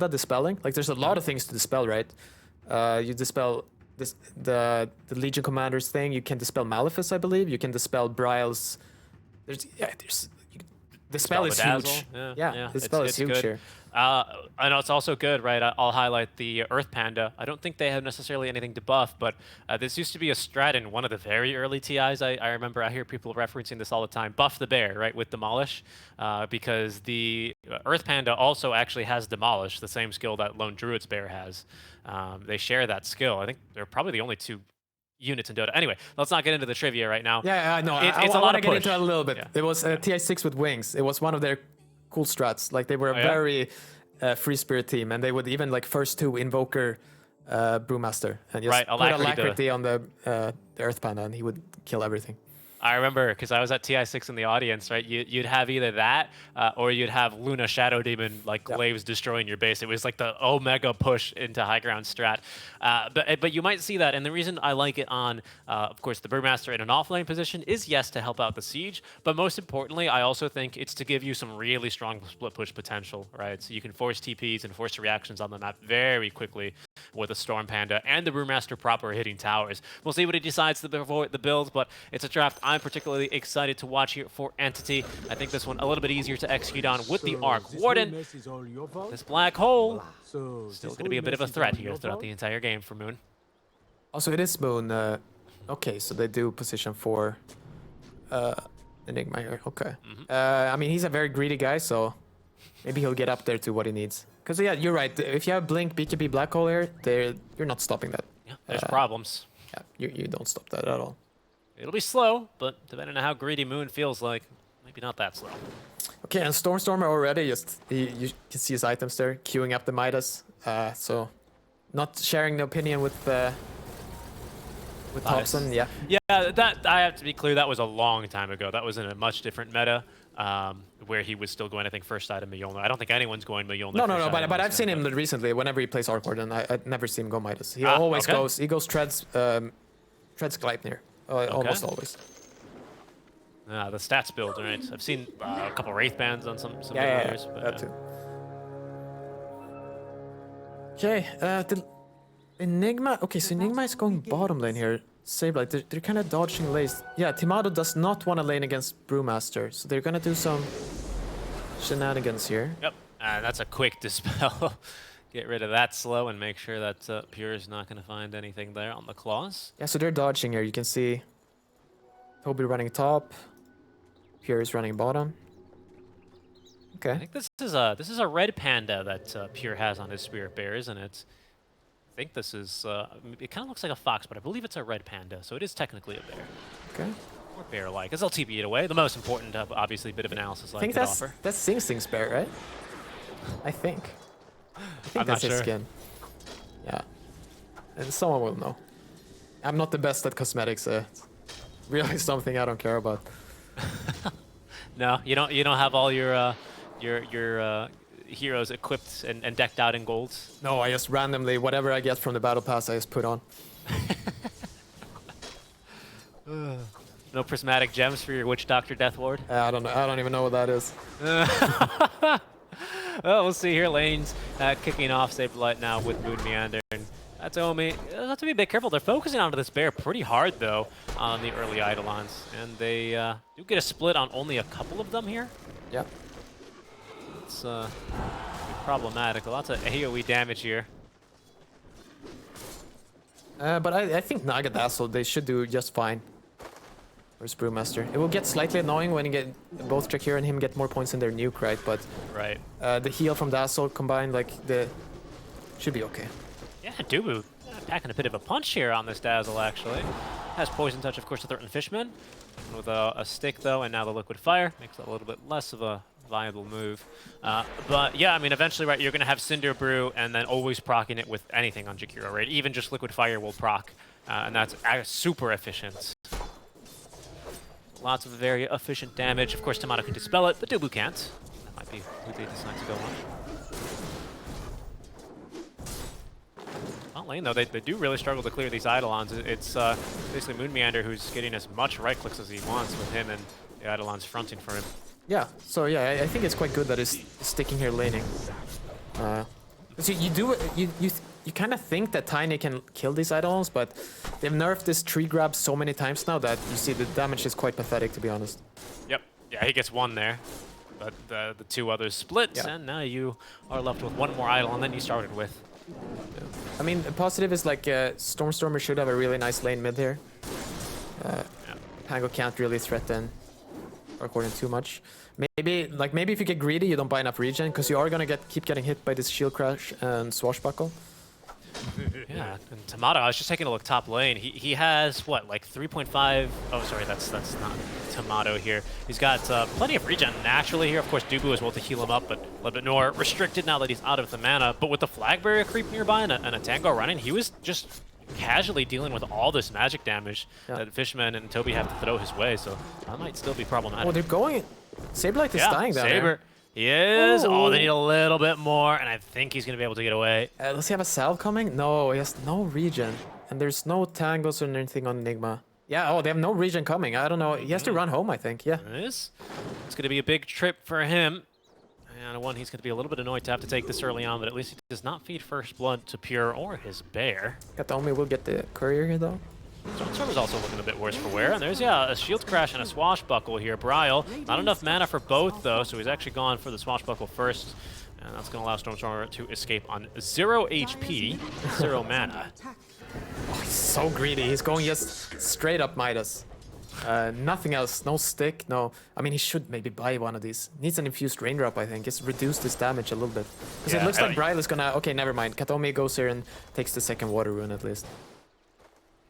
about dispelling. Like, there's a lot of things to dispel, right? You dispel the Legion Commander's thing. You can dispel Malefice, I believe. You can dispel Bryle's. Dispel is huge. Yeah, dispel is huge here. I know it's also good, right? I'll highlight the Earth Panda. I don't think they have necessarily anything to buff, but this used to be a strat in one of the very early TIs. I remember I hear people referencing this all the time. Buff the bear, right, with Demolish, because the Earth Panda also actually has Demolish, the same skill that Lone Druid's bear has. They share that skill. I think they're probably the only two units in Dota. Anyway, let's not get into the trivia right now. Yeah, I know. It's a lot of push. Get into it a little bit. Yeah. It was TI6 with wings. It was one of their cool strats. Like, they were a very free spirit team, and they would even like first to Invoker Brewmaster and just put Alacrity on the Earth Panda, and he would kill everything. I remember, because I was at TI6 in the audience, right? You'd have either that, or you'd have Luna Shadow Demon, like Glaives destroying your base. It was like the Omega push into high ground strat. But you might see that, and the reason I like it on, of course, the Brewmaster in an offlane position is, yes, to help out the siege, but most importantly, I also think it's to give you some really strong split push potential, right? So you can force TPs and force reactions on the map very quickly with a Storm Panda and the Brewmaster proper hitting towers. We'll see what he decides to avoid the build, but it's a draft I'm particularly excited to watch here for Entity. I think this one a little bit easier to execute on with the Arc Warden. This black hole still going to be a bit of a threat here throughout the entire game for Moon. Also, it is Moon. Okay, so they do position for Enigma here. Okay. I mean, he's a very greedy guy, so maybe he'll get up there to what he needs. Because, yeah, you're right. If you have Blink, BKB, Black Hole here, you're not stopping that. Yeah, there's problems. Yeah, you don't stop that at all. It'll be slow, but depending on how greedy Moon feels like, maybe not that slow. Okay, and Stormstormer already, you can see his items there, queuing up the Midas. So, not sharing the opinion with Thompson, yeah. Yeah, that I have to be clear, that was a long time ago. That was in a much different meta. Where he was still going, I think, first side of Mjolnir. I don't think anyone's going Mjolnir. No, but I've seen him recently. Whenever he plays Arcward, and I've never seen him go Midas. He always goes. He goes Treads Gleipnir, almost always. The stats build, right? I've seen a couple Wraith bands on some players. But, that too. Okay, the Enigma. Okay, so Enigma is going bottom lane here. Sableye, they're kind of dodging lanes. Yeah, Timado does not want to lane against Brewmaster, so they're gonna do some shenanigans here. Yep, that's a quick dispel. Get rid of that slow and make sure that Pure is not gonna find anything there on the claws. Yeah, so they're dodging here. You can see Toby running top, Pure is running bottom. Okay. I think this is a red panda that Pure has on his Spirit Bear, isn't it? I think this is, it kind of looks like a fox, but I believe it's a red panda, so it is technically a bear. Okay. Or bear-like, as I'll TP it away. The most important, obviously, bit of analysis I think could offer. That's Sing Sing's bear, right? I think that's his skin. Yeah. And someone will know. I'm not the best at cosmetics, really something I don't care about. No, you don't have all your heroes equipped and decked out in golds? No, I just randomly, whatever I get from the battle pass, I just put on. No prismatic gems for your Witch Doctor Death Ward? I don't know. I don't even know what that is. Well, we'll see here. Lane's kicking off Saberlight now with Moon Meander. And that's Omi. Have to be a bit careful. They're focusing onto this bear pretty hard, though, on the early Eidolons. And they do get a split on only a couple of them here. Yep. It's problematic. Lots of AoE damage here. But I think Nagadazzle, they should do just fine. Where's Brewmaster? It will get slightly annoying when you get both Drakir and him get more points in their nuke, right? But the heal from Dazzle combined, like, should be okay. Yeah, Dubu packing a bit of a punch here on this Dazzle, actually. Has Poison Touch, of course, to threaten Fishman. With a stick, though, and now the Liquid Fire. Makes it a little bit less of a viable move. But yeah, I mean, eventually, right, you're going to have Cinder Brew and then always proccing it with anything on Jakiro, right? Even just Liquid Fire will proc, and that's super efficient. Lots of very efficient damage. Of course, Tomato can dispel it, but Dubu can't. That might be who they decide to go on. Not lane, though. They do really struggle to clear these Eidolons. It's basically Moon Meander who's getting as much right clicks as he wants with him and the Eidolons fronting for him. Yeah, so yeah, I think it's quite good that he's sticking here laning. So you kind of think that Tiny can kill these Eidolons, but they've nerfed this tree grab so many times now that you see the damage is quite pathetic, to be honest. Yep. Yeah, he gets one there. But the two others split, Yeah. and now you are left with one more Eidolon than you started with. Yeah. I mean, the positive is like Stormstormer should have a really nice lane mid here. Pango can't really threaten Hokori too much. Maybe if you get greedy, you don't buy enough regen, because you are gonna keep getting hit by this shield crash and swashbuckle. Yeah, and Tomato, I was just taking a look top lane. He has, what, like 3.5... Oh, sorry, that's not Tomato here. He's got plenty of regen naturally here. Of course, Dubu is able to heal him up, but a little bit more restricted now that he's out of the mana. But with the flag barrier creep nearby and a Tango running, he was just casually dealing with all this magic damage that Fishman and Toby have to throw his way, so that might still be problematic. Oh, they're going... Saberlight is dying down Saber. there. He is. Oh, they need a little bit more, and I think he's going to be able to get away. Does he have a salve coming? No, he has no regen. And there's no tangos or anything on Enigma. Yeah, oh, they have no regen coming. I don't know. He has to run home, I think. Yeah. It is. It's going to be a big trip for him. And one, he's going to be a little bit annoyed to have to take this early on, but at least he does not feed first blood to Pure or his bear. Kataomi will get the courier here, though. Stormstormer's also looking a bit worse for wear, and there's, a shield crash and a swashbuckle here. Bryle, not enough mana for both, though, so he's actually gone for the swashbuckle first, and that's going to allow Stormstormer to escape on 0 HP, 0 mana. Oh, he's so greedy. He's going just straight up Midas. Nothing else. No stick, no... I mean, he should maybe buy one of these. Needs an infused raindrop, I think. Just reduce this damage a little bit. Because it looks like Bryle is gonna... Okay, never mind. Kataomi goes here and takes the second water rune, at least.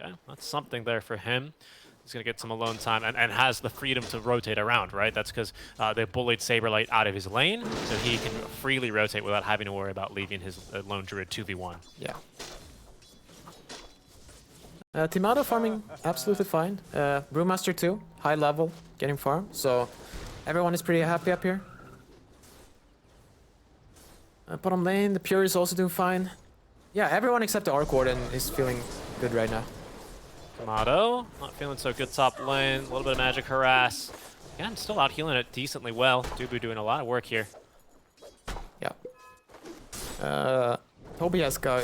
Okay, that's something there for him. He's going to get some alone time and has the freedom to rotate around, right? That's because they bullied Saberlight out of his lane, so he can freely rotate without having to worry about leaving his lone druid 2v1. Yeah. Timado farming absolutely fine. Brewmaster too, high level, getting farm. So everyone is pretty happy up here. Bottom lane, the Pure is also doing fine. Yeah, everyone except the Arc Warden is feeling good right now. Tomato, not feeling so good top lane. A little bit of magic harass. Again, still out healing it decently well. Dubu doing a lot of work here. Yeah. Toby has got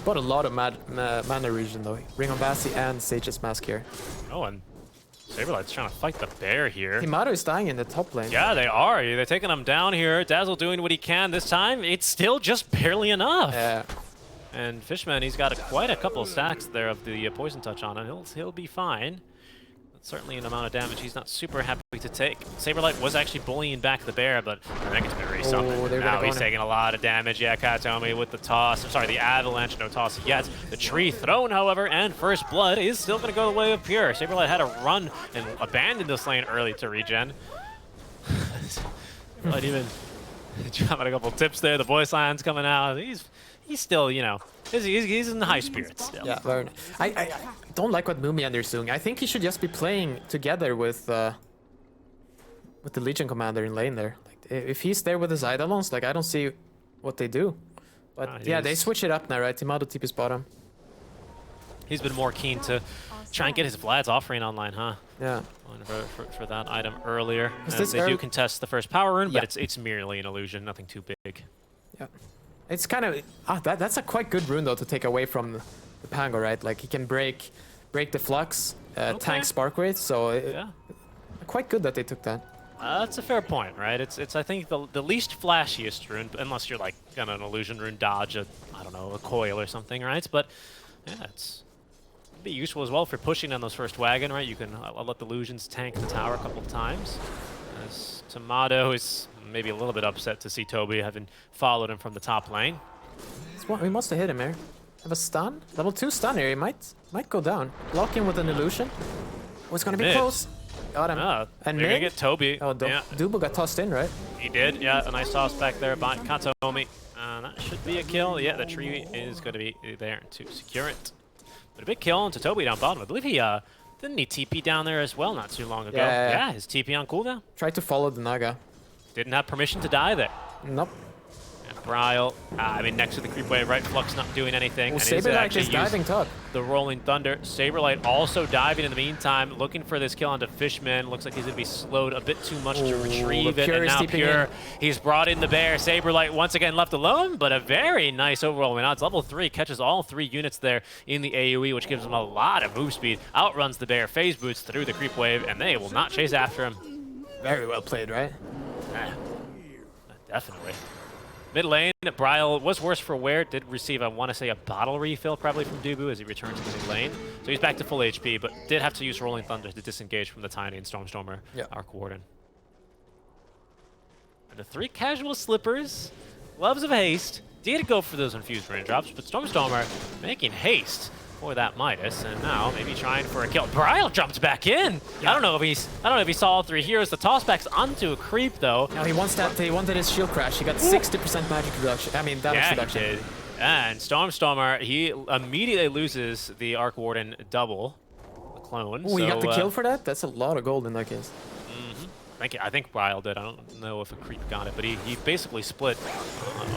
a lot of mana regen though. Ring of Vasi and Sage's Mask here. Oh, and Saberlight's trying to fight the bear here. Timado is dying in the top lane. Yeah, they are. They're taking him down here. Dazzle doing what he can this time. It's still just barely enough. Yeah. And Fishman, he's got quite a couple of stacks there of the poison touch on him. He'll be fine. That's certainly an amount of damage he's not super happy to take. Saberlight was actually bullying back the bear, but they're going to erase something. Now he's taking a lot of damage. Yeah, Kataomi with the toss. I'm sorry, the avalanche. No toss yet. The tree thrown, however, and first blood is still going to go the way of Pure. Saberlight had to run and abandon this lane early to regen. Saberlight even dropping a couple tips there. The voice line's coming out. He's still, you know, he's in the high spirits still. Yeah, very. I don't like what Mumiander's doing. I think he should just be playing together with the Legion Commander in lane there. Like, if he's there with his Eidolons, like I don't see what they do. But yeah, they switch it up now, right? Timado TP's bottom. He's been more keen to try and get his Vlad's offering online, huh? Yeah. For that item earlier. They do contest the first power rune, but it's merely an illusion, nothing too big. Yeah. It's kind of that's a quite good rune though to take away from the Pango, right? Like he can break the flux, tank Spark Wraith, so quite good that they took that. That's a fair point, right? It's I think the least flashiest rune, unless you're like an illusion rune dodge, I don't know, a coil or something, right? But yeah, it's be useful as well for pushing on those first wagon, right? You can let the illusions tank the tower a couple of times. As Tomato is maybe a little bit upset to see Toby having followed him from the top lane. We must have hit him here. Have a stun? Level 2 stun here. He might go down. Block him with an illusion. Oh, it's gonna be close. Got him. And they're gonna get Toby. Oh, Dubu got tossed in, right? He did, yeah. A nice toss back there by Kataomi. That should be a kill. Yeah, the tree is gonna be there to secure it. But a big kill into Toby down bottom. I believe he didn't he TP down there as well not too long ago. Yeah, his TP on cooldown. Tried to follow the Naga. Didn't have permission to die there. Nope. And Bryle, I mean, next to the creep wave, right? Flux not doing anything. Well, And he's Saberlight actually is diving top. the Rolling Thunder. Saberlight also diving in the meantime, looking for this kill onto Fishman. Looks like he's going to be slowed a bit too much to retrieve it. And now Pure, he's brought in the bear. Saberlight once again left alone, but a very nice overall win. It's level 3, catches all 3 units there in the AoE, which gives him a lot of move speed. Outruns the bear, phase boots through the creep wave, and they will not chase after him. Very well played, right? Yeah, definitely. Mid lane, Bryle was worse for wear. Did receive, I want to say, a bottle refill probably from Dubu as he returned to the mid lane. So he's back to full HP, but did have to use Rolling Thunder to disengage from the Tiny and Stormstormer, Arc Warden. And the 3 casual slippers, Gloves of Haste, did go for those infused raindrops, but Stormstormer making haste for that Midas, and now maybe trying for a kill. Bryle jumped back in. I don't know if he saw all 3 heroes. The tossbacks onto a creep though. Now he wants that. He wanted his shield crash. He got 60% magic reduction. I mean damage reduction. He did. And Stormstormer, he immediately loses the Arc Warden double, the clone. Oh, he got the kill for that. That's a lot of gold in that case. I think Bryle did. I don't know if a creep got it, but he basically split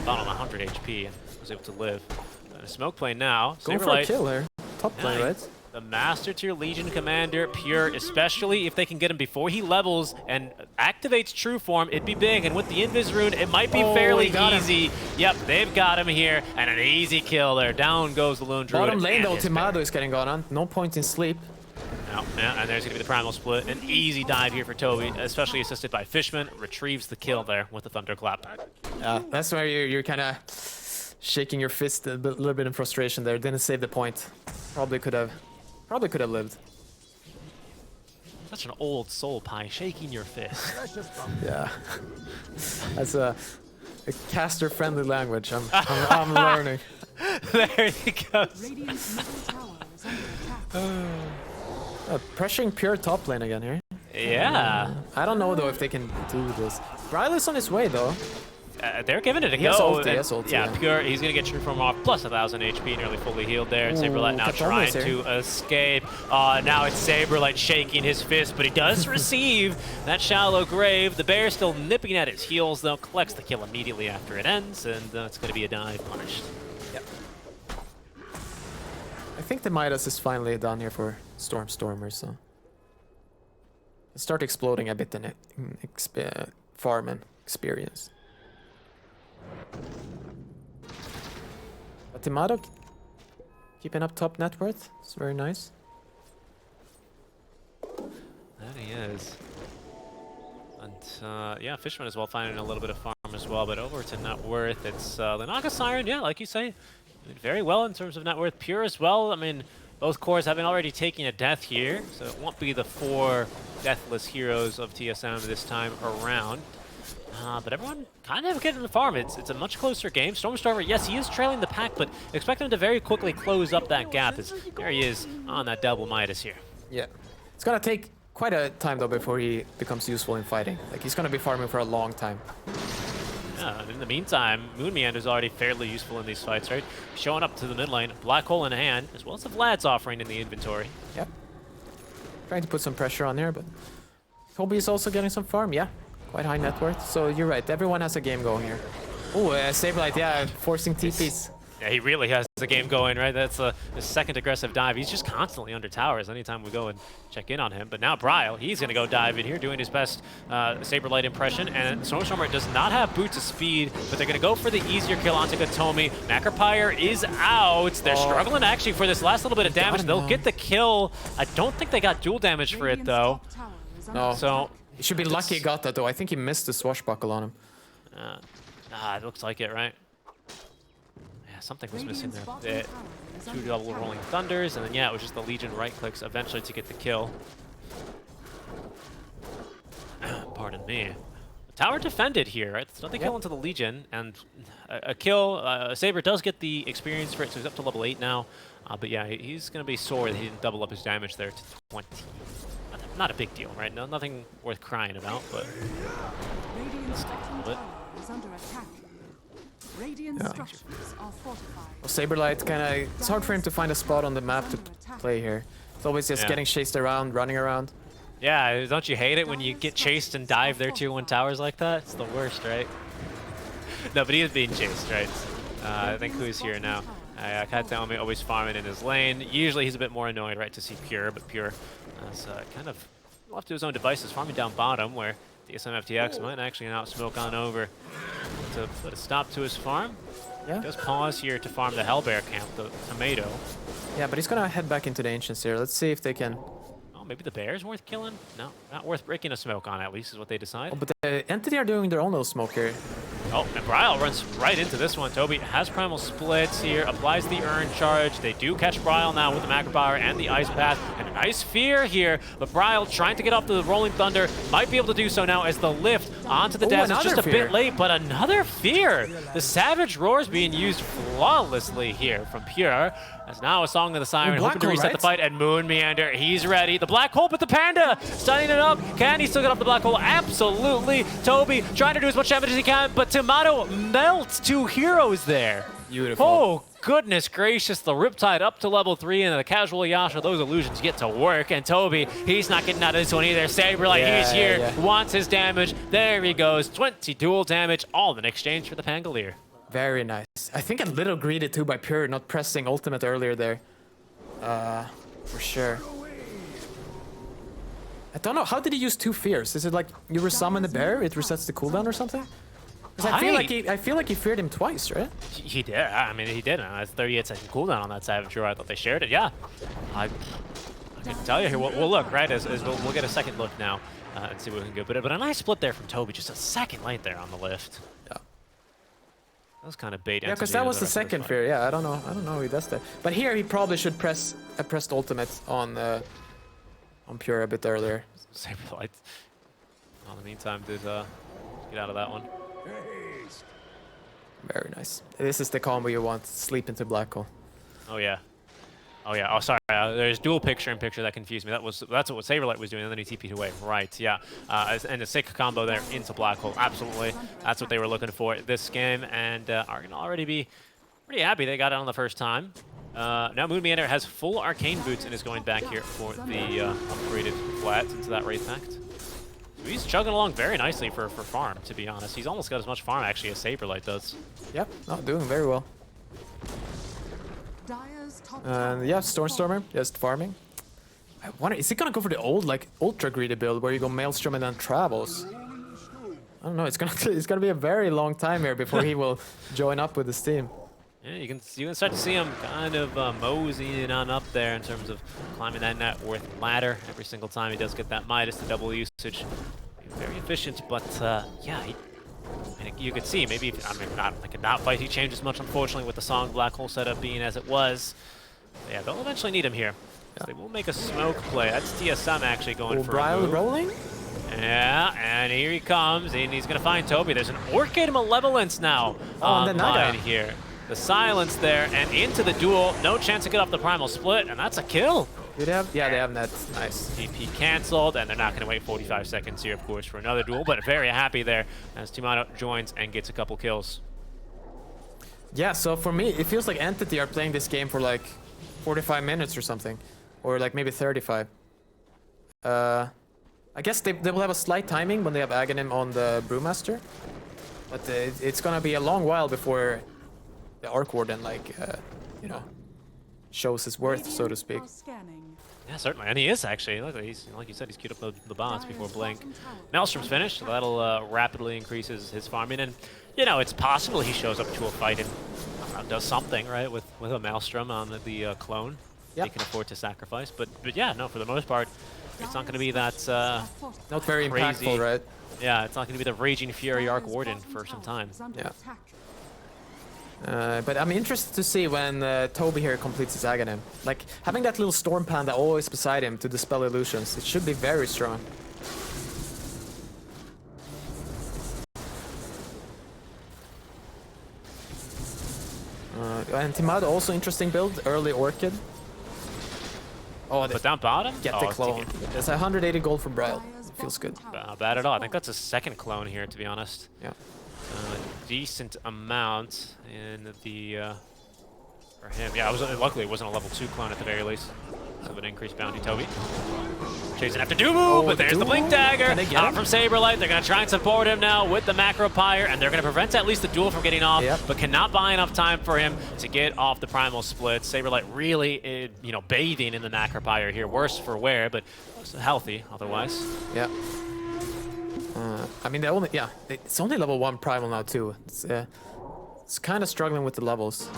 about on 100 HP and was able to live. And a smoke plane now. Going for a kill there. Top plane, right? The Master Tier Legion Commander, Pure, especially if they can get him before he levels and activates True Form, it'd be big. And with the Invis Rune, it might be fairly easy. Yep, they've got him here, and an easy kill there. Down goes the Lone Druid. Bottom lane, though, Timado is getting gone on. No point in sleep. And there's going to be the Primal Split. An easy dive here for Toby, especially assisted by Fishman. Retrieves the kill there with the Thunderclap. That's where you're kind of shaking your fist a little bit in frustration there. Didn't save the point. Probably could have lived. Such an old soul pie, shaking your fist. Yeah. That's a caster-friendly language. I'm learning. There he goes. Pressuring Pure top lane again here. Yeah. I don't know though if they can do this. Bryle is on his way though. They're giving it a He go. has ulti, yeah, Pure, he's going to get True Form off, plus 1,000 HP, nearly fully healed there. Saberlight now trying to escape. Now it's Saberlight shaking his fist, but he does receive that shallow grave. The bear still nipping at his heels, though, collects the kill immediately after it ends, and it's going to be a dive punished. Yep. I think the Midas is finally done here for Stormstormer, so let's start exploding a bit in farm and experience. But Timado keeping up top net worth. It's very nice. That he is. And yeah, Fishman as well finding a little bit of farm as well, but over to net worth, it's the Naga Siren, yeah, like you say, did very well in terms of net worth. Pure as well, I mean, both cores having already taken a death here, so it won't be the 4 deathless heroes of TSM this time around. But everyone kind of getting the farm. It's a much closer game. Stormstormer, yes, he is trailing the pack, but expect him to very quickly close up that gap as there he is on that double Midas here. Yeah. It's gonna take quite a time though before he becomes useful in fighting. Like he's gonna be farming for a long time. Yeah, in the meantime, Moon Meander is already fairly useful in these fights, right? Showing up to the mid lane, Black Hole in hand, as well as the Vlad's offering in the inventory. Yep. Trying to put some pressure on there, but Kobe is also getting some farm, yeah. Quite high net worth, so you're right. Everyone has a game going here. Oh, Saberlight, yeah, forcing TPs. Yeah, he really has the game going, right? That's the second aggressive dive. He's just constantly under towers anytime we go and check in on him. But now Bryle, he's going to go dive in here, doing his best Saberlight impression. And Stormstormer does not have boots of speed, but they're going to go for the easier kill onto Gatomi. Macropire is out. They're struggling actually for this last little bit of damage. They'll get the kill. I don't think they got dual damage for it, though. No. So he should be lucky he got that, though. I think he missed the swashbuckle on him. It looks like it, right? Something was missing there. 2 double rolling thunders, and then yeah, it was just the Legion right clicks eventually to get the kill. Pardon me. Tower defended here, right? It's another kill into the Legion, and a kill. Saber does get the experience for it, so he's up to level 8 now. But yeah, he's going to be sore that he didn't double up his damage there to 20. Not a big deal, right? No, nothing worth crying about, but just a little bit. Yeah. Well, Saberlight it's hard for him to find a spot on the map to play here. It's always just getting chased around, running around. Yeah, don't you hate it when you get chased and dive their tier 1 towers like that? It's the worst, right? No, but he is being chased, right? I think who's here now? Kataomi always farming in his lane. Usually he's a bit more annoyed, right, to see Pure, but Pure is kind of left to his own devices, farming down bottom, where TSM FTX might actually now smoke on over to put a stop to his farm. Yeah. He does pause here to farm the Hellbear camp, the tomato. Yeah, but he's gonna head back into the Ancients here. Let's see if they can... Oh, maybe the bear's worth killing? No, not worth breaking a smoke on, at least, is what they decide. Oh, but the Entity are doing their own little smoke here. Oh, and Bryle runs right into this one. Toby has Primal Splits here, applies the Urn Charge. They do catch Bryle now with the Macro Power and the Ice Path. And a nice Fear here, but Bryle trying to get off the Rolling Thunder. Might be able to do so now as the lift onto the desk. It's just a bit late, but another Fear. The Savage Roar is being used flawlessly here from Pure. As now a Song of the Siren, hoping to reset the fight, and Moon Meander, he's ready. The Black Hole, but the Panda stunning it up. Can he still get off the Black Hole? Absolutely. Toby trying to do as much damage as he can, but Tomato melts 2 heroes there. Beautiful. Oh, goodness gracious. The Riptide up to level 3, and the casual Yasha, those illusions get to work. And Toby, he's not getting out of this one either. Saberlight, he's here, wants his damage. There he goes. 20 dual damage, all in exchange for the Pangolier. Very nice. I think a little greedy too by Pure not pressing ultimate earlier there. For sure. I don't know, how did he use 2 fears? Is it like you resummon the bear, it resets the cooldown or something? Because I feel like he feared him twice, right? He did. I mean, he did. That's 38-second cooldown on that Savage Roar. I thought they shared it. Yeah. I can tell you here. We'll look, right? As we'll get a second look now and see what we can get. But a nice split there from Toby. Just a second late there on the lift. Yeah. That was kind of bait. Yeah, because that was the second fear. Yeah, I don't know how he does that. But here he probably should press ultimate on Pure a bit earlier. Saberlight. In the meantime, did get out of that one. Very nice. This is the combo you want. Sleep into Black Hole. Oh yeah. Oh yeah. Oh sorry. There's dual picture-in-picture that confused me. That's what Saberlight was doing, and then he TP'd away. Right. Yeah. And a sick combo there into Black Hole. Absolutely. That's what they were looking for this game, and are gonna already be pretty happy they got it on the first time. Now Moon Meander has full Arcane Boots and is going back here for the upgraded flat into that Wraith Pact. He's chugging along very nicely for farm, to be honest. He's almost got as much farm, actually, as Saberlight does. Yep, doing very well. Yeah, Stormstormer, just farming. I wonder, is he gonna go for the old, like, ultra greedy build where you go Maelstrom and then travels? I don't know, it's gonna be a very long time here before he will join up with his team. Yeah, you can start to see him kind of moseying on up there in terms of climbing that net worth ladder every single time he does get that Midas to double usage. Very efficient, but yeah, you could see maybe not fight he changes much, unfortunately, with the Song Black Hole setup being as it was. But yeah, they'll eventually need him here. So they will make a smoke play. That's TSM actually going for Bryle a move. rolling? Yeah, and here he comes, and he's gonna find Toby. There's an Orchid Malevolence now online here. The silence there, and into the duel. No chance to get off the Primal Split, and that's a kill. Do they have? Yeah, they have that. Nice. TP canceled, and they're not going to wait 45 seconds here, of course, for another duel, but very happy there as Tomato joins and gets a couple kills. Yeah, so for me, it feels like Entity are playing this game for like 45 minutes or something, or like maybe 35. I guess they will have a slight timing when they have Aghanim on the Brewmaster, but it's going to be a long while before the Arc Warden, like, you know, shows his worth, so to speak. Yeah, certainly, and he is actually. Look, he's like you said, he's queued up the boss before Blink. Maelstrom's finished, so that'll rapidly increases his farming, and you know it's possible he shows up to a fight and does something right with a Maelstrom on the clone. Yep. He can afford to sacrifice, but yeah, no, for the most part, it's not going to be that not very crazy, impactful, right? Yeah, it's not going to be the Raging Fury Arc Warden for some time. Yeah. But I'm interested to see when Toby here completes his Aghanim. Like, having that little Storm Panda always beside him to dispel illusions, it should be very strong. And Timado, also interesting build, early Orchid. Oh, but down bottom? Get the clone. There's 180 gold for Bryle. Feels good. Not bad at all. I think that's a second clone here, to be honest. Yeah. Decent amount in the for him. Yeah, luckily it wasn't a level 2 clone at the very least. So an increased bounty, Toby. Chasing after Dumu, but there's the Blink Dagger out from Saberlight. They're going to try and support him now with the Macro Pyre, and they're going to prevent at least the duel from getting off, but cannot buy enough time for him to get off the Primal Split. Saberlight really, you know, bathing in the Macro Pyre here. Worse for wear, but healthy otherwise. Yeah. I mean, it's only level 1 Primal now too. It's kind of struggling with the levels.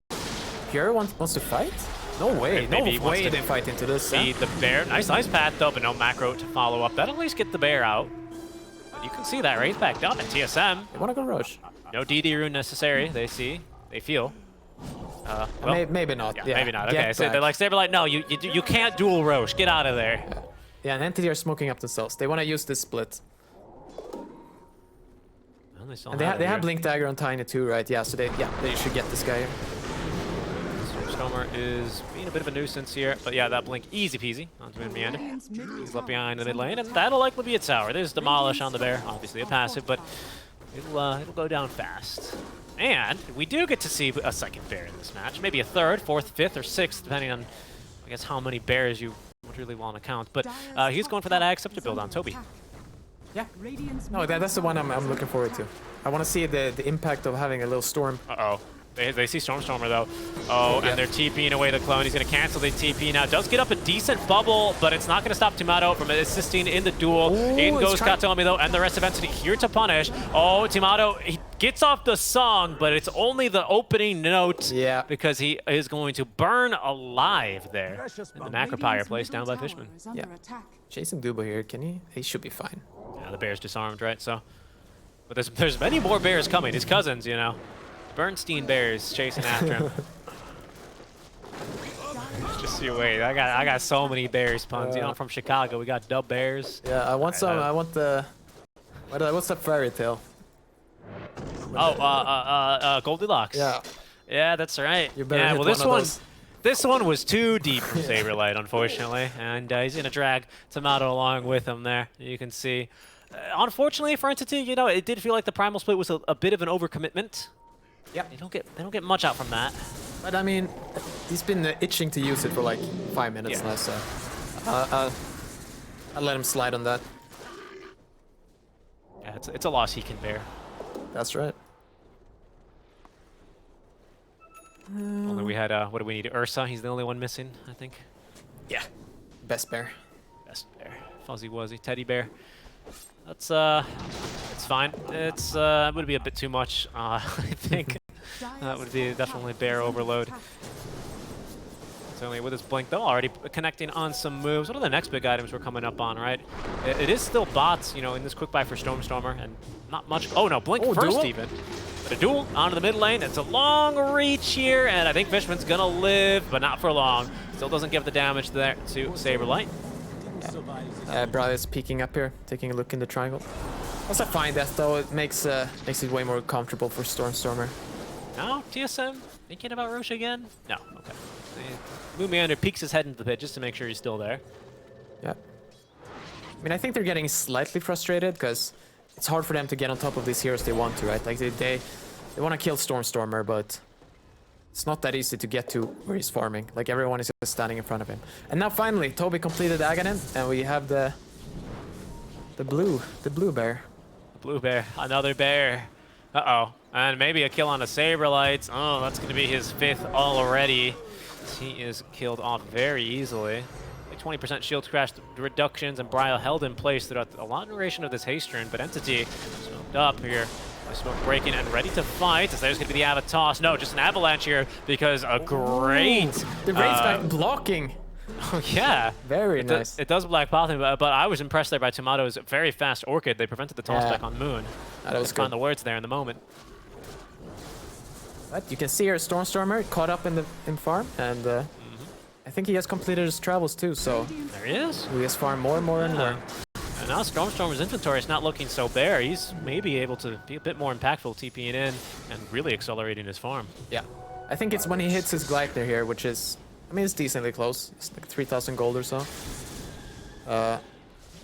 Pure wants to fight? No way, no way they fight into this. Feed the bear. Nice path though, but no macro to follow up. That'll at least get the bear out. But you can see that, right? He's backed up, and TSM. They want to go rush. No DD rune necessary, they feel. Well, maybe not. Yeah, maybe not. Okay, so they're like, Saberlight, no, you can't duel Roche. Get out of there. Yeah, and Entity are smoking up themselves. They want to use this split. Well, and they have Blink Dagger on Tiny too, right? Yeah, so they should get this guy here. Stormer is being a bit of a nuisance here, but yeah, that Blink easy peasy onto Meander. He's left behind the mid lane, and that'll likely be a tower. There's Demolish on the bear, obviously a passive, but it'll go down fast. And we do get to see a second bear in this match, maybe a third, fourth, fifth, or sixth, depending on, I guess, how many bears you would really want to count. But he's going for that Acceptor build on Toby. Yeah. No, that's the one I'm looking forward to. I want to see the impact of having a little storm. Uh-oh. They see Stormer though. Oh, and they're TPing away the clone. He's going to cancel the TP now. Does get up a decent bubble, but it's not going to stop Timato from assisting in the duel. In goes Katomi though, and the rest of Entity here to punish. Oh, Timato, he gets off the song, but it's only the opening note. Yeah. Because he is going to burn alive there. And the Macropyre placed down by Fishman. Yeah. Chasing Dubo here, can he? He should be fine. Yeah, the bear's disarmed, right? So, but there's many more bears coming. His cousins, you know. Bernstein bears chasing after him. Just you wait. I got so many bears puns. You know, I'm from Chicago. We got dub bears. Yeah, I want some. I want the. What's the fairy tale? Oh, Goldilocks. Yeah. Yeah, that's right. You better hit this one was too deep for Saberlight, unfortunately, and he's gonna drag Tomato along with him there. You can see. Unfortunately for Entity, you know, it did feel like the Primal Split was a bit of an overcommitment. Yep. They don't get much out from that. But I mean, he's been itching to use it for like 5 minutes now, so I'll let him slide on that. Yeah, it's a loss he can bear. That's right. Only we had what do we need? Ursa. He's the only one missing, I think. Yeah. Best bear. Best bear. Fuzzy Wuzzy. Teddy bear. That's it's fine. It would be a bit too much, I think. That would be definitely bear overload. Certainly with his Blink, though, already connecting on some moves. What are the next big items we're coming up on, right? It is still bots, you know, in this quick buy for Stormer, and not much. Oh no, Blink first duel? Even. But a duel onto the mid lane. It's a long reach here, and I think Fishman's gonna live, but not for long. Still doesn't give the damage there to Saberlight. Brad is peeking up here, taking a look in the triangle. That's a fine death though. It makes it way more comfortable for Stormer. No, TSM thinking about Roche again? No, okay. Meander peeks his head into the pit just to make sure he's still there. Yeah. I mean, I think they're getting slightly frustrated because it's hard for them to get on top of these heroes they want to, right? Like they want to kill Stormer, but it's not that easy to get to where he's farming. Like everyone is just standing in front of him. And now finally, Toby completed Aganin, and we have the blue bear. Blue bear, another bear. Uh-oh. And maybe a kill on the Saberlights. Oh, that's going to be his 5th already. He is killed off very easily. Like 20% shield crash reductions, and Brile held in place throughout a long duration of this haste turn, but Entity smoked up here. Smoke breaking and ready to fight. As there's going to be the Avatos. No, just an avalanche here because a great... The Wraith's back blocking. Oh, yeah. Very nice. It does black pathing, but I was impressed there by Tomato's very fast Orchid. They prevented the toss back on Moon. That was good. Find the words there in the moment. But you can see here Stormer caught up in farm, and I think he has completed his travels too, so... There he is. He has farmed more and more and more. And now Stormer's inventory is not looking so bare. He's maybe able to be a bit more impactful TPing in and really accelerating his farm. Yeah. I think it's when he hits his Gleipnir here, which is... I mean, it's decently close. It's like 3,000 gold or so.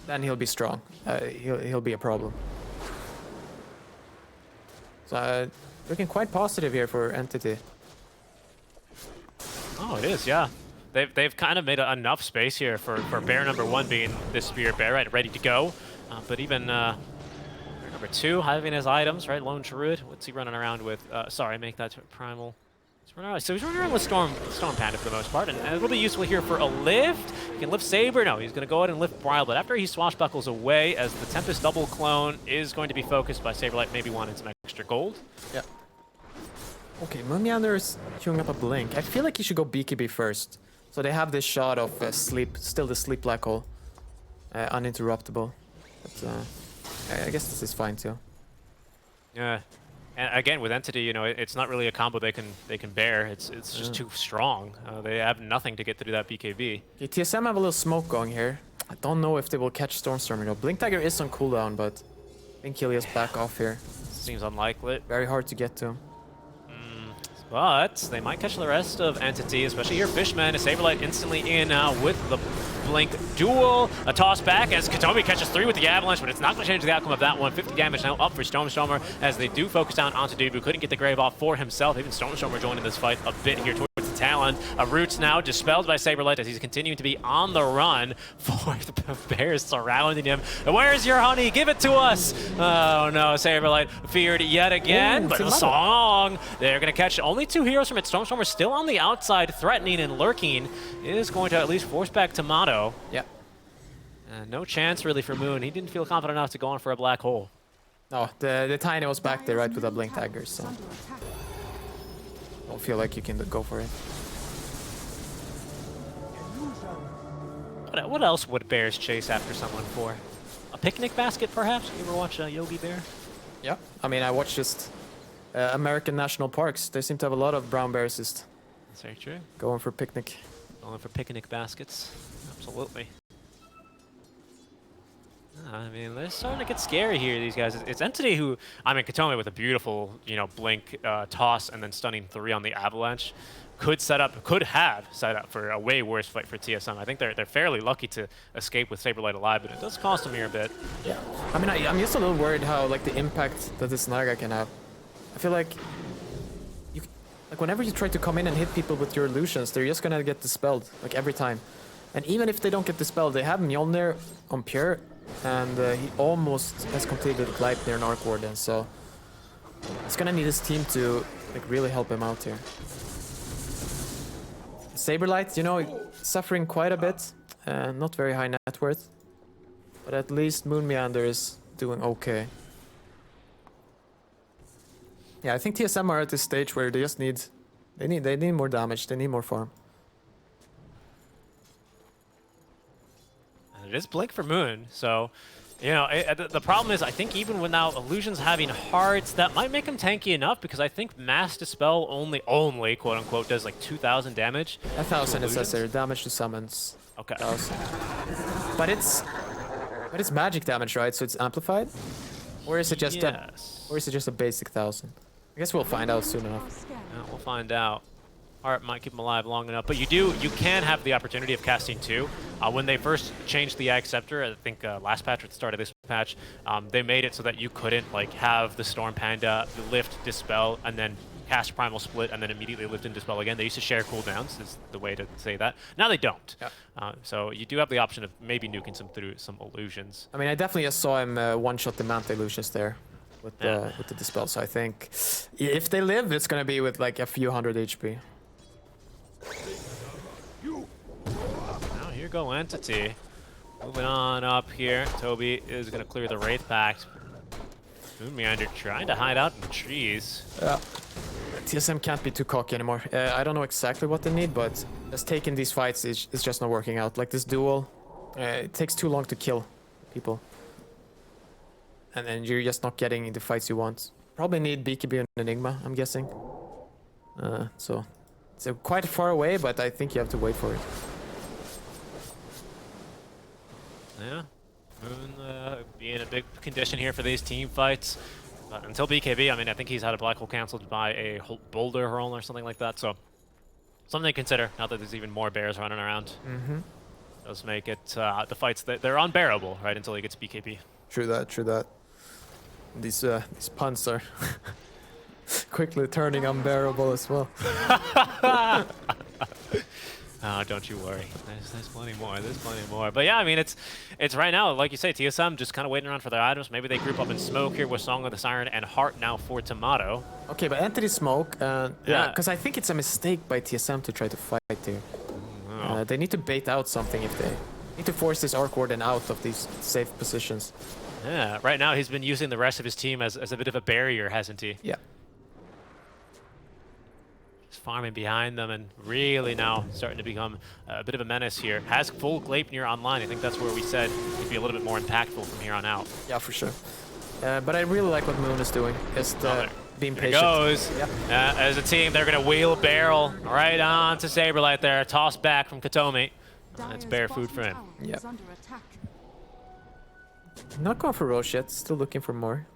Then he'll be strong. He'll be a problem. So, looking quite positive here for Entity. Oh, it is, yeah. they've kind of made enough space here for bear number 1 being this Spear Bear, right, ready to go. But even bear number 2 having his items, right, Lone Druid. What's he running around with? Sorry, make that Primal. So he's running around with Storm Panda for the most part, and it'll be useful here for a lift. He can lift Saber. No, he's going to go ahead and lift Brile, but after he swashbuckles away, as the Tempest double clone is going to be focused by Saberlight, maybe wanting some extra gold. Yeah. Okay, Moonmeander is queuing up a Blink. I feel like he should go BKB first. So they have this shot of Sleep, still the Sleep Black Hole. Uninterruptible. But I guess this is fine too. Yeah. And again, with Entity, you know, it's not really a combo they can bear. It's just too strong. They have nothing to get through that BKB. Okay, TSM have a little smoke going here. I don't know if they will catch Stormstormer though. Blink Dagger is on cooldown, but I think Helios back off here. Seems unlikely. Very hard to get to. But they might catch the rest of Entity, especially here. Fishman, a Saberlight instantly in with the Blink duel. A toss back as Katomi catches 3 with the Avalanche, but it's not going to change the outcome of that one. 50 damage now up for Stormstormer as they do focus down onto Dude, who couldn't get the Grave off for himself. Even Stormstormer joining this fight a bit here towards the Talon. Roots now dispelled by Saberlight as he's continuing to be on the run for the Bears surrounding him. Where's your honey? Give it to us! Oh no, Saberlight feared yet again, but a song. They're going to catch only 2 heroes from it. Stormstormer still on the outside, threatening and lurking. Is going to at least force back Tomato. Yeah. No chance really for Moon. He didn't feel confident enough to go on for a black hole. No, the Tiny was back there right with a Blink Dagger, so don't feel like you can go for it. What else would bears chase after someone for? A picnic basket, perhaps? You ever watch Yogi Bear? Yeah. I mean, I watch just American national parks. They seem to have a lot of brown bears just That's very true. going for picnic. Going for picnic baskets. Absolutely. I mean, they're starting to get scary here, these guys. It's Entity who, I mean, Katomi with a beautiful, you know, Blink toss and then stunning 3 on the Avalanche. Could have set up for a way worse fight for TSM. I think they're fairly lucky to escape with Saberlight alive, but it does cost them here a bit. Yeah. I mean, I'm just a little worried how, like, the impact that this Naga can have. I feel like whenever you try to come in and hit people with your illusions, they're just gonna get dispelled, like, every time. And even if they don't get dispelled, they have Mjolnir on Pure, and he almost has completed Gleipnir and Arc Warden, so he's gonna need his team to, like, really help him out here. Saberlight, you know, suffering quite a bit, not very high net worth, but at least Moonmeander is doing okay. Yeah, I think TSM are at this stage where they just need more damage, they need more farm. And it is Blink for Moon, so, you know, the problem is I think even without Illusions having hearts, that might make him tanky enough because I think Mass Dispel only quote unquote does like 2,000 damage. 1,000 it says there, damage to summons. Okay. 1,000. But it's magic damage, right? So it's amplified? Or is it just a basic 1,000? I guess we'll find out soon enough. Yeah, we'll find out. Heart might keep him alive long enough, but you can have the opportunity of casting 2. When they first changed the Ag Scepter, I think last patch or the start of this patch, they made it so that you couldn't like have the Storm Panda lift, dispel, and then cast Primal Split, and then immediately lift and dispel again. They used to share cooldowns, is the way to say that. Now they don't. Yeah. So you do have the option of maybe nuking some through some illusions. I mean, I definitely just saw him one-shot the Manta illusions there with the dispel. So I think if they live, it's gonna be with like a few hundred HP. Now here go Entity. Moving on up here. Toby is going to clear the Wraith Pact. Moonmeander trying to hide out in the trees. Yeah. TSM can't be too cocky anymore. I don't know exactly what they need, but just taking these fights is just not working out. Like this duel, it takes too long to kill people. And then you're just not getting the fights you want. Probably need BKB and Enigma, I'm guessing. So it's quite far away, but I think you have to wait for it. Yeah, Moon being a big condition here for these team fights. But until BKB, I mean, I think he's had a Black Hole cancelled by a Boulder Hurl or something like that. So something to consider now that there's even more bears running around. Does make it the fights they're unbearable right until he gets BKB. True that. True that. These punts are quickly turning unbearable as well. Oh, don't you worry. There's plenty more. There's plenty more. But yeah, I mean, it's right now, like you say, TSM just kind of waiting around for their items. Maybe they group up in smoke here with Song of the Siren and Heart now for Tomato. Okay, but Entity smoke. Yeah, because I think it's a mistake by TSM to try to fight here. Oh. They need to bait out something if they need to force this Arc Warden out of these safe positions. Yeah, right now he's been using the rest of his team as a bit of a barrier, hasn't he? Yeah. Farming behind them and really now starting to become a bit of a menace here. Has full Gleipnir online. I think that's where we said he'd be a little bit more impactful from here on out. Yeah, for sure. But I really like what Moon is doing. Just being patient. There goes. Yeah. As a team, they're going to wheel barrel right on to Saberlight there. Toss back from Katomi. That's bear food for him. Yeah. Not going for Roche yet. Still looking for more.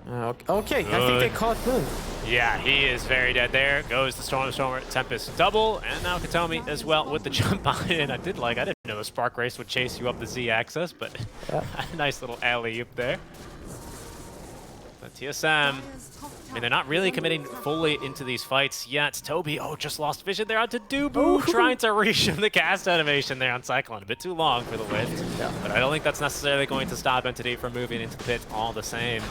Okay, I think they caught Moon. Yeah, he is very dead. There goes the Stormer Tempest double, and now Katomi as well with the jump on in. I didn't know the Spark Race would chase you up the Z-axis, but yeah. Nice little alley-oop there. But TSM, I mean, they're not really committing fully into these fights yet. Toby, just lost vision there onto Dubu, trying to reach him the cast animation there on Cyclone. A bit too long for the lift, but I don't think that's necessarily going to stop Entity from moving into the pit all the same.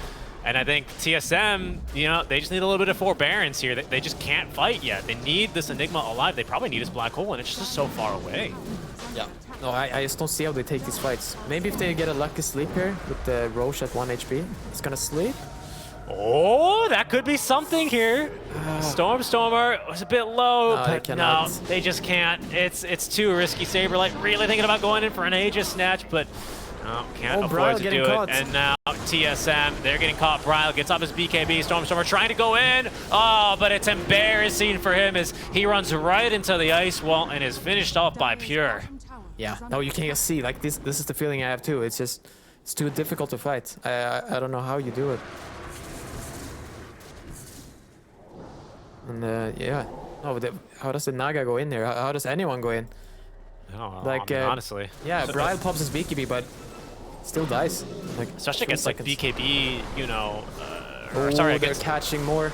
And I think TSM, they just need a little bit of forbearance here. They just can't fight yet. They need this Enigma alive. They probably need his Black Hole, and it's just so far away. Yeah. No, I just don't see how they take these fights. Maybe if they get a lucky sleep here with the Roche at 1 HP, it's gonna sleep. Oh, that could be something here. Stormer was a bit low, but no, they just can't. It's too risky. Saberlight really thinking about going in for an Aegis snatch, but no, can't afford to do it. And now TSM, they're getting caught. Bryle gets off his BKB. Stormer trying to go in. Oh, but it's embarrassing for him as he runs right into the ice wall and is finished off by Pure. Yeah, no, you can just see, like, this is the feeling I have too. It's too difficult to fight. I don't know how you do it. And yeah, no, how does the Naga go in there? How does anyone go in? Oh, like, I mean, honestly. Yeah, Bryle pops his BKB, but still dies. Like, especially against like BKB, they're catching more.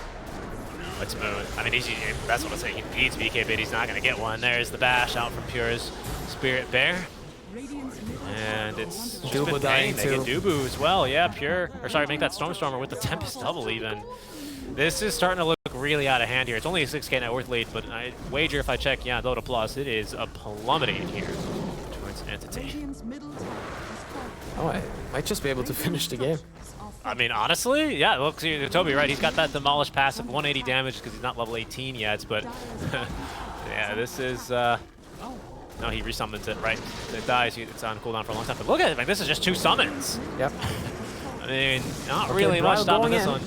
It's Moon. I mean, that's what I'm saying. He needs BKB, he's not going to get one. There's the bash out from Pure's Spirit Bear. And it's Dubu dying too. They get Dubu as well. Yeah, make that Stormer with the Tempest double even. This is starting to look really out of hand here. It's only a 6k net worth lead, but I wager if I check, Dota Plus, it is plummeting here towards Entity. Oh, I might just be able to finish the game. I mean, honestly, yeah, look, Toby, right? He's got that Demolish passive, 180 damage because he's not level 18 yet, but yeah, this is... No, he resummons it, right? It dies, it's on cooldown for a long time. But look at it, like, this is just 2 summons. Yep. I mean, not really much stopping this one.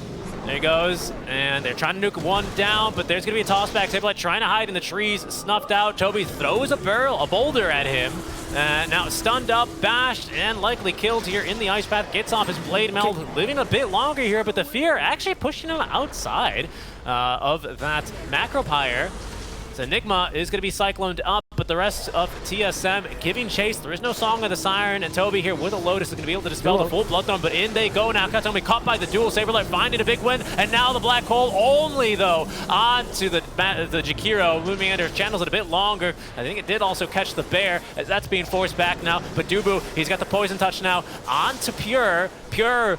There he goes, and they're trying to nuke one down, but there's going to be a toss back. Saberlight trying to hide in the trees, snuffed out. Toby throws a boulder at him. Now stunned up, bashed, and likely killed here in the ice path. Gets off his blade meld, living a bit longer here, but the fear actually pushing him outside of that macro pyre. So Enigma is going to be cycloned up, but the rest of TSM giving chase. There is no Song of the Siren, and Toby here with a Lotus is going to be able to dispel the full Bloodthorn, but in they go now. Katomi caught by the duel. Saberlight finding a big win, and now the Black Hole only, though, onto the Jakiro. Moon Meander channels it a bit longer. I think it did also catch the bear, as that's being forced back now, but Dubu, he's got the poison touch now, onto Pure,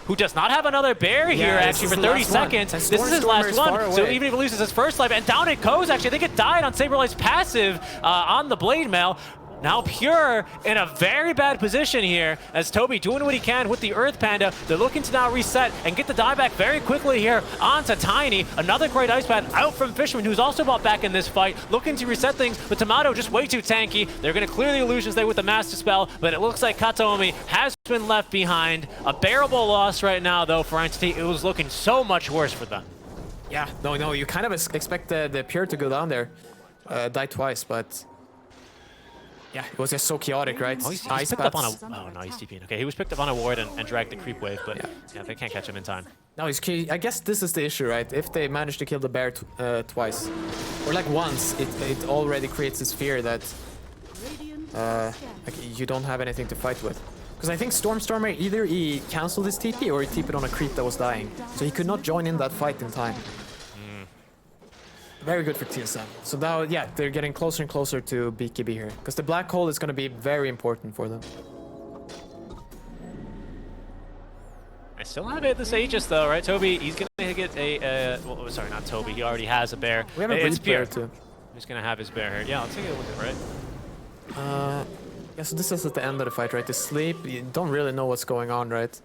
who does not have another bear here, actually, for 30 seconds. This is his last one, so even if he loses his first life, and down it goes, actually. I think it died on Saberlight's passive on the Blade Mail. Now Pure in a very bad position here as Toby doing what he can with the Earth Panda. They're looking to now reset and get the dieback very quickly here onto Tiny. Another great ice pad out from Fishman, who's also bought back in this fight, looking to reset things, but Tomato just way too tanky. They're going to clear the illusions there with the Master Spell, but it looks like Katomi has been left behind. A bearable loss right now, though, for Entity. It was looking so much worse for them. Yeah, no, you kind of expect the Pure to go down there, die twice, but... Yeah, it was just so chaotic, right? Oh, he's picked up on a... Oh, no, he's TPing. Okay, he was picked up on a ward and dragged the creep wave, but yeah, they can't catch him in time. No, I guess this is the issue, right? If they manage to kill the bear twice, or like once, it already creates this fear that like you don't have anything to fight with. Because I think Stormer, either he cancelled his TP or he TP'd on a creep that was dying. So he could not join in that fight in time. Very good for TSM. So now, yeah, they're getting closer and closer to BKB here. Because the black hole is going to be very important for them. I still have it this Aegis though, right? Toby, he's going to get a... well, sorry, not Toby. He already has a bear. We have a it's bear too. He's going to have his bear here. Yeah, let's take a look at it, right? Yeah, so this is at the end of the fight, right? The sleep, you don't really know what's going on, right?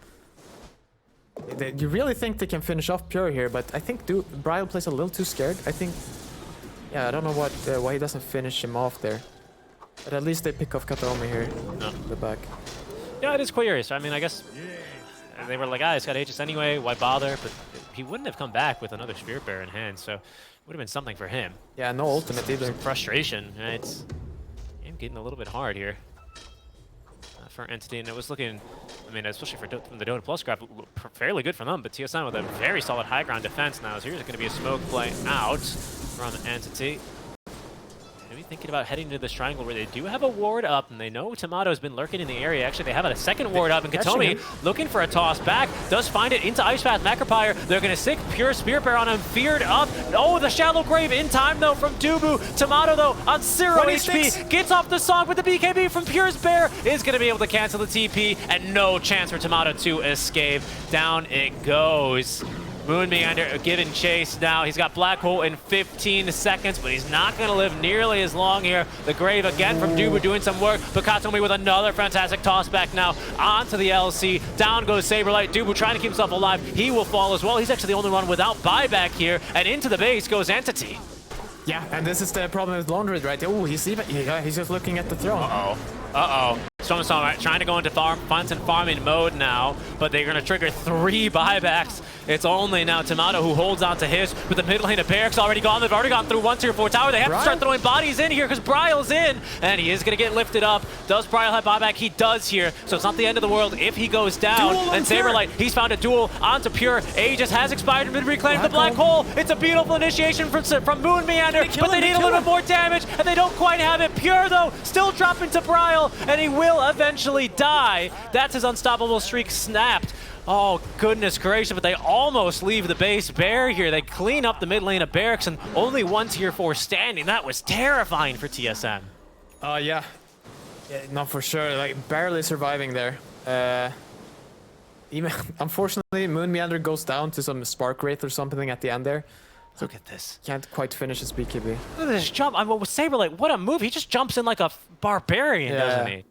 You really think they can finish off Pure here, but I think Brile plays a little too scared. I think... Yeah, I don't know why he doesn't finish him off there. But at least they pick off Kataomi here. No. The back. Yeah, it is curious. I mean, I guess they were like, he's got Aegis anyway, why bother? But he wouldn't have come back with another Spirit Bear in hand, so it would have been something for him. Yeah, no ultimate either. Some frustration. It's getting a little bit hard here for Entity, and it was looking, I mean, especially from the Dota Plus graph, fairly good for them, but TSM with a very solid high ground defense now. So here's going to be a smoke play out from Entity. Maybe thinking about heading to this triangle where they do have a ward up, and they know Tomato's been lurking in the area. Actually, they have a second ward up, and Katomi looking for a toss back, does find it into Ice Path Macropire. They're going to stick Pure Spirit Bear on him, feared up. Oh, the Shallow Grave in time, though, from Dubu. Tomato, though, on 0 HP, gets off the song, but the BKB from Pure's Bear is going to be able to cancel the TP, and no chance for Tomato to escape. Down it goes. Moon Meander giving chase now. He's got Black Hole in 15 seconds, but he's not going to live nearly as long here. The Grave again from Dubu doing some work, but Katomi with another fantastic toss back now onto the LC. Down goes Saberlight. Dubu trying to keep himself alive. He will fall as well. He's actually the only one without buyback here, and into the base goes Entity. Yeah, and this is the problem with Laundry, right? Oh, he's just looking at the throne. Uh-oh. Storm trying to go into funds and farming mode now, but they're going to trigger 3 buybacks. It's only now Tomato who holds on to his, but the mid lane of Barracks already gone. They've already gone through 1 tier 4 tower. They have to start throwing bodies in here because Brile's in, and he is going to get lifted up. Does Brile have buyback? He does here, so it's not the end of the world if he goes down. And Saberlight, he's found a duel onto Pure. Aegis has expired and been reclaimed the Black Hole. It's a beautiful initiation from Moon Meander, but they need a little bit more damage, and they don't quite have it. Pure, though, still dropping to Brile, and he will eventually die. That's his unstoppable streak snapped. Oh, goodness gracious, but they almost leave the base bare here. They clean up the mid lane of Barracks, and only 1 tier 4 standing. That was terrifying for TSM. Yeah, no, for sure. Like, barely surviving there. Even unfortunately, Moon Meander goes down to some Spark Wraith or something at the end there. So look at this. Can't quite finish his BKB. Look at this jump. I mean, with Saberlight, what a move. He just jumps in like a barbarian, doesn't he?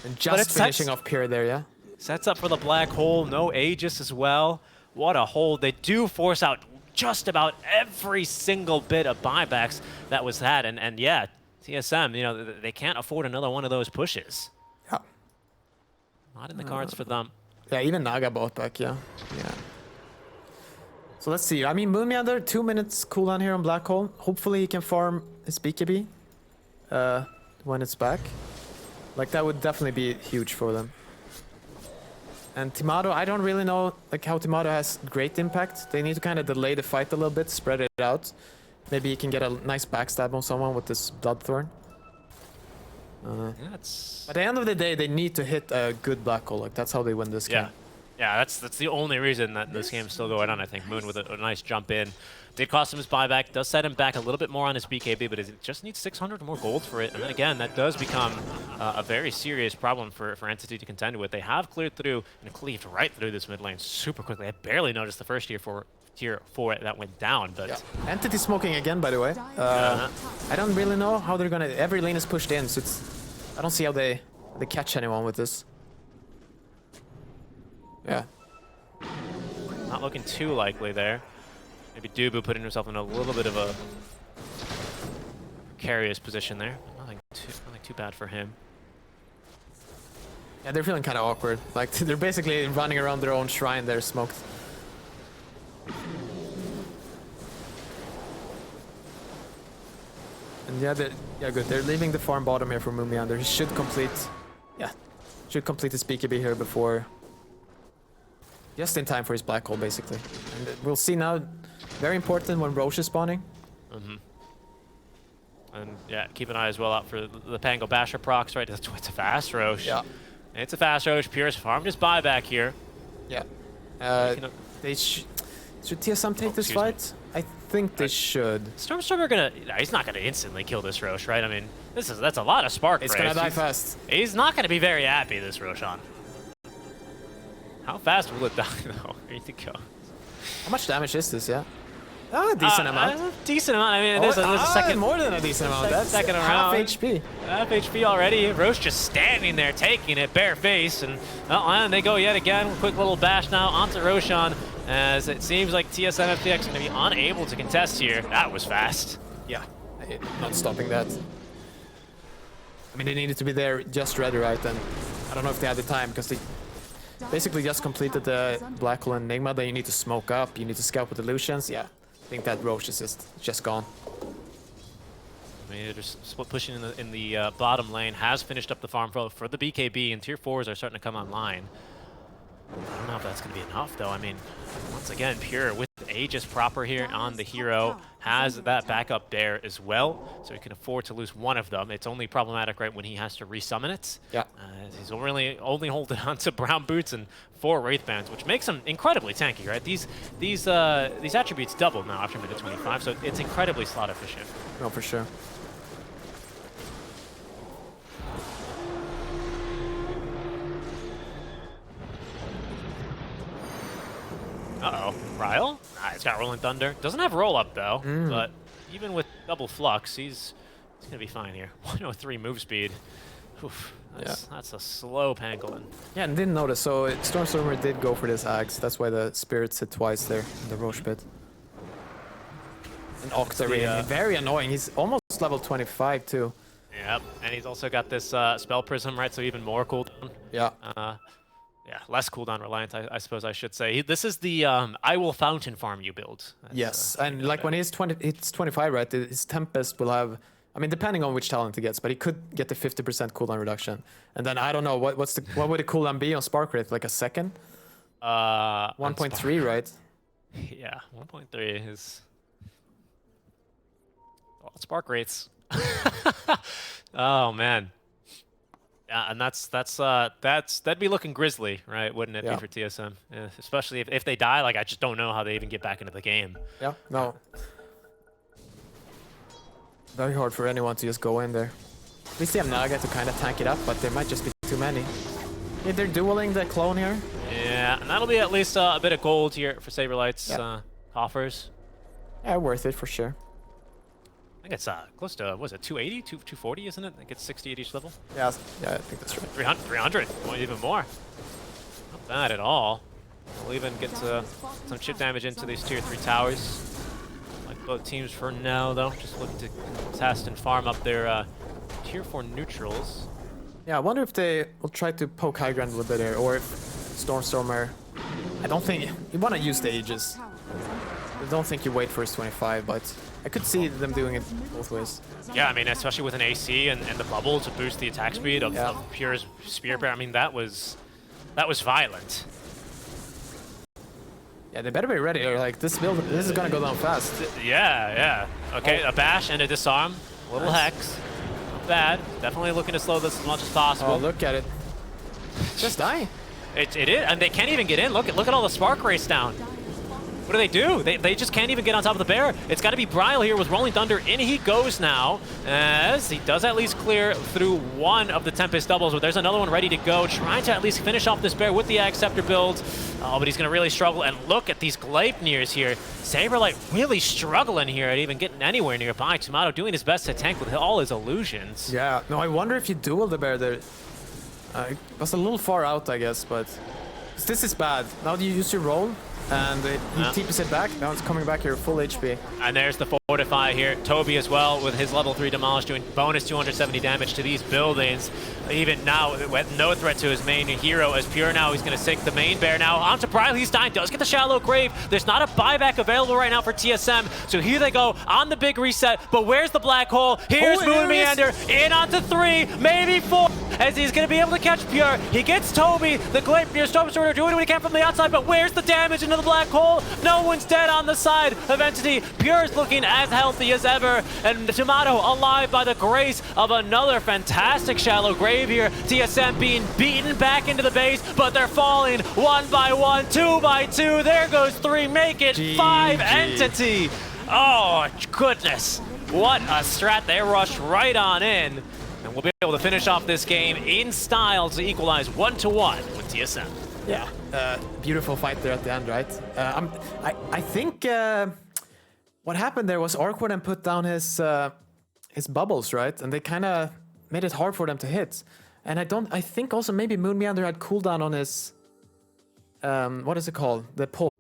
And just finishing off Pure there, yeah? Sets up for the Black Hole, no Aegis as well. What a hold. They do force out just about every single bit of buybacks that was had. And yeah, TSM, you know, they can't afford another one of those pushes. Yeah. Not in the cards for them. Yeah, even Naga bought back, yeah. So let's see. I mean, Moon Meander, 2 minutes cooldown here on Black Hole. Hopefully he can farm his BKB when it's back. Like, that would definitely be huge for them. And Tomato, I don't really know like how Tomato has great impact. They need to kind of delay the fight a little bit, spread it out. Maybe he can get a nice backstab on someone with this Bloodthorn. At the end of the day, they need to hit a good Black Hole. Like, that's how they win this game. Yeah, that's the only reason that this game is still going on, I think. Moon with a nice jump in. Did cost him his buyback, does set him back a little bit more on his BKB, but it just needs 600 more gold for it. And then again, that does become a very serious problem for Entity to contend with. They have cleared through and cleaved right through this mid lane super quickly. I barely noticed the first tier 4 that went down, but... Yeah. Entity smoking again, by the way. I don't really know how they're gonna... Every lane is pushed in, so it's... I don't see how they catch anyone with this. Yeah. Not looking too likely there. Maybe Dubu putting himself in a little bit of a precarious position there. Nothing too bad for him. Yeah, they're feeling kind of awkward. Like, they're basically running around their own shrine. They're smoked. And yeah, good. They're leaving the farm bottom here for Moon Meander. He should complete his BKB here before... Just in time for his Black Hole, basically. And we'll see now. Very important when Roche is spawning. And yeah, keep an eye as well out for the Pango Basher procs, right? It's a fast Roche. Yeah. It's a fast Roche. Pure's farmed his buyback here. Yeah. Should TSM take this fight? I think they should. Stormstormer gonna... He's not gonna instantly kill this Rosh, right? I mean, that's a lot of spark. It's gonna die fast. He's not gonna be very happy, this Roshan. How fast will it die, though? Here you go. How much damage is this, yeah? Oh, a decent amount. A decent amount. I mean, there's a second... More than a decent amount. That's second half around. HP. Half HP already. Roche just standing there, taking it, bare face. And they go yet again. Quick little bash now onto Roshan, as it seems like TSM FTX is going to be unable to contest here. That was fast. Yeah, not stopping that. I mean, they needed to be there just ready, right? And I don't know if they had the time, because they basically just completed the Black Hole Enigma. Then you need to smoke up, you need to scout with illusions. Yeah, I think that Roche is just gone. I mean, they're just split pushing in the bottom lane. Has finished up the farm for the BKB, and tier 4s are starting to come online. I don't know if that's going to be enough, though. I mean, once again, Pure with Aegis proper here on the hero has that backup there as well, so he can afford to lose one of them. It's only problematic, right, when he has to resummon it. Yeah. He's really only holding on to Brown Boots and 4 Wraith Bands, which makes him incredibly tanky, right? These attributes double now after minute 25, so it's incredibly slot efficient. No, for sure. Uh-oh. Ryle? Nah, he's got Rolling Thunder. Doesn't have roll up, though. But even with double flux, he's going to be fine here. 103 move speed. Oof, that's a slow pangolin. Yeah, and didn't notice. So Stormstormer did go for this axe. That's why the spirits hit twice there in the Roche pit. And Octary, very annoying. He's almost level 25, too. Yep, and he's also got this Spell Prism, right? So even more cooldown. Yeah. Yeah, less cooldown reliant, I suppose I should say. This is the I will fountain farm you build. That's, yes, and like when it's 25, right, his Tempest will have, I mean, depending on which talent he gets, but he could get the 50% cooldown reduction. And then I don't know, what would the cooldown be on Spark Wraith? Like a second? 1.3, right? Yeah, 1.3 is... Oh, Spark Wraiths. Oh, man. Yeah, and that'd be looking grisly, right? Wouldn't it be for TSM? Yeah, especially if they die, like I just don't know how they even get back into the game. Yeah, no. Very hard for anyone to just go in there. We see have Naga to kind of tank it up, but there might just be too many. Yeah, they're dueling the clone here. Yeah, and that'll be at least a bit of gold here for Saberlight's coffers. Yeah, worth it for sure. I think it's close to, what is it, 280, 240, isn't it? I think it's 60 at each level. Yeah, I think that's right. 300, even more. Not bad at all. We'll even get some chip damage into these tier 3 towers. Like both teams for now, though. Just looking to test and farm up their tier 4 neutrals. Yeah, I wonder if they will try to poke high ground a little bit here, or if Stormstormer... I don't think... You want to use the Aegis. I don't think you wait for his 25, but I could see them doing it both ways. Yeah, I mean, especially with an AC and the bubble to boost the attack speed of Pure's Spear Bear. I mean, that was violent. Yeah, they better be ready. Like this is gonna go down fast. Yeah. Okay, a bash and a disarm. A little hex. Not bad. Definitely looking to slow this as much as possible. Oh, look at it. Just dying. It is, and they can't even get in. Look at all the spark race down. What do? They just can't even get on top of the bear. It's got to be Bryle here with Rolling Thunder. In he goes now, as he does at least clear through one of the Tempest doubles, but there's another one ready to go, trying to at least finish off this bear with the Acceptor build. Oh, but he's going to really struggle, and look at these Gleipnirs here. Saberlight really struggling here at even getting anywhere nearby. Tomato doing his best to tank with all his illusions. Yeah, no, I wonder if you duel the bear there. It was a little far out, I guess, but this is bad. Now you use your roll, and he TPs it back. Now it's coming back here, full HP. And there's the Fortify here. Toby as well with his level 3 Demolish doing bonus 270 damage to these buildings. Even now, with no threat to his main hero as Pure now, he's going to sink the main bear now. Onto Bryle, he's dying, does get the Shallow Grave. There's not a buyback available right now for TSM, so here they go on the big reset, but where's the black hole? Here's Moon Meander, in onto 3, maybe 4, as he's going to be able to catch Pure. He gets Toby, the Gleipnir Stormstormer doing what he can from the outside, but where's the damage into the black hole? No one's dead on the side of Entity. Pure is looking as healthy as ever, and Tomato alive by the grace of another fantastic Shallow Grave here. TSM being beaten back into the base, but they're falling 1 by 1, 2 by 2. There goes 3, make it 5 Entity. Oh, goodness. What a strat. They rush right on in. And we'll be able to finish off this game in style to equalize 1-1 with TSM. Yeah, beautiful fight there at the end, right? I think what happened there was Awkward and put down his bubbles, right? And they kind of made it hard for them to hit. And I think also maybe Moon Meander had cooldown on his, what is it called? The pull.